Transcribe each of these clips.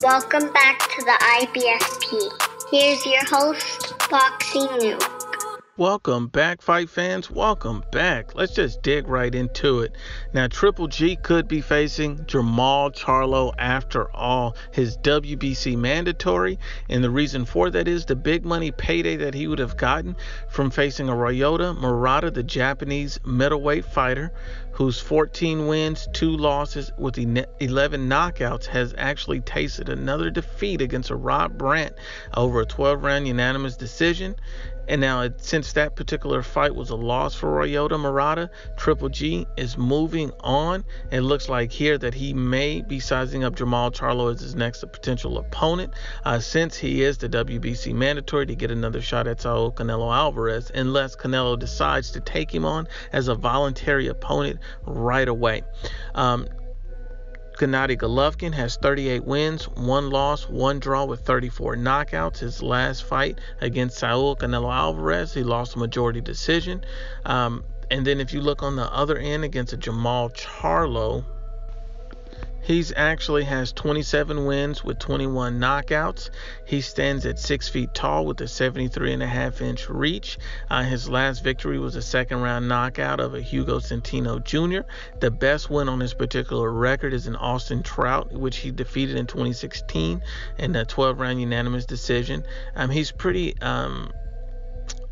Welcome back to the IBFP. Here's your host, Boxing Nuke. Welcome back, fight fans. Welcome back. Let's just dig right into it. Now, Triple G could be facing Jermall Charlo after all, his WBC mandatory. And the reason for that is the big money payday that he would have gotten from facing a Ryota Murata, the Japanese middleweight fighter, whose 14 wins, 2 losses with 11 knockouts, has actually tasted another defeat against a Rob Brandt over a 12-round unanimous decision. And now, since that particular fight was a loss for Ryota Murata, Triple G is moving on. It looks like here that he may be sizing up Jermall Charlo as his next potential opponent, since he is the WBC mandatory, to get another shot at Saul Canelo Alvarez, unless Canelo decides to take him on as a voluntary opponent right away. Gennady Golovkin has 38 wins, 1 loss, 1 draw with 34 knockouts. His last fight against Saul Canelo Alvarez, he lost a majority decision. And then if you look on the other end against a Jermall Charlo, he's actually has 27 wins with 21 knockouts. He stands at 6 feet tall with a 73.5-inch reach. His last victory was a second-round knockout of a Hugo Centeno Jr. The best win on his particular record is an Austin Trout, which he defeated in 2016 in a 12-round unanimous decision. He's pretty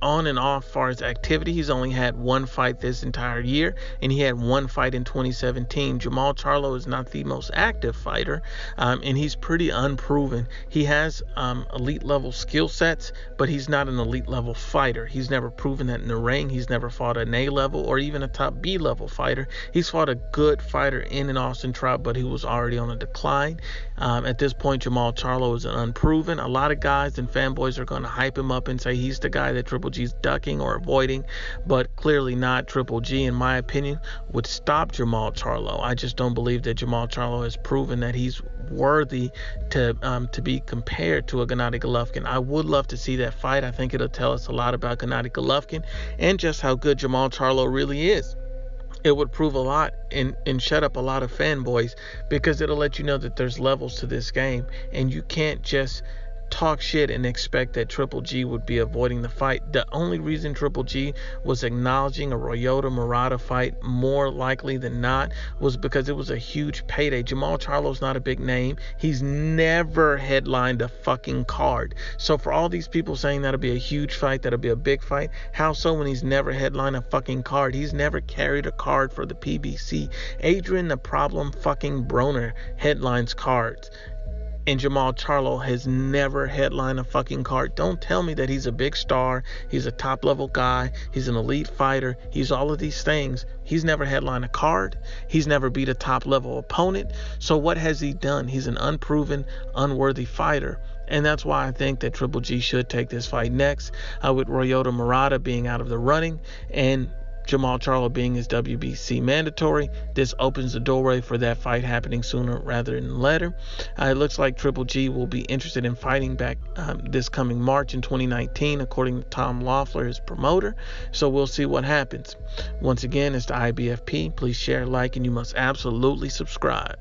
on and off as far as activity. He's only had 1 fight this entire year, and he had 1 fight in 2017. Jermall Charlo is not the most active fighter, and he's pretty unproven. He has elite level skill sets, but he's not an elite level fighter. He's never proven that in the ring. He's never fought an A level or even a top B level fighter. He's fought a good fighter in an Austin Trout, but he was already on a decline. At this point, Jermall Charlo is an unproven. A lot of guys and fanboys are going to hype him up and say he's the guy that Triple G's ducking or avoiding, but clearly not. Triple G, in my opinion, would stop Jermall Charlo. I just don't believe that Jermall Charlo has proven that he's worthy to be compared to a Gennady Golovkin. I would love to see that fight. I think it'll tell us a lot about Gennady Golovkin and just how good Jermall Charlo really is. It would prove a lot and shut up a lot of fanboys, because it'll let you know that there's levels to this game, and you can't just talk shit and expect that Triple G would be avoiding the fight. The only reason Triple G was acknowledging a Ryota Murata fight more likely than not was because it was a huge payday. Jermall Charlo's not a big name. He's never headlined a fucking card. So for all these people saying that'll be a huge fight, that'll be a big fight, how so when he's never headlined a fucking card? He's never carried a card for the PBC. Adrian the Problem fucking Broner headlines cards, and Jermall Charlo has never headlined a fucking card. Don't tell me that he's a big star, he's a top level guy, he's an elite fighter, he's all of these things. He's never headlined a card. He's never beat a top level opponent. So what has he done? He's an unproven, unworthy fighter. And that's why I think that Triple G should take this fight next, with Ryota Murata being out of the running and Jermall Charlo being his WBC mandatory. This opens the doorway for that fight happening sooner rather than later. It looks like Triple G will be interested in fighting back this coming March in 2019, according to Tom Loeffler, his promoter. So we'll see what happens. Once again, it's the IBFP. Please share, like, and you must absolutely subscribe.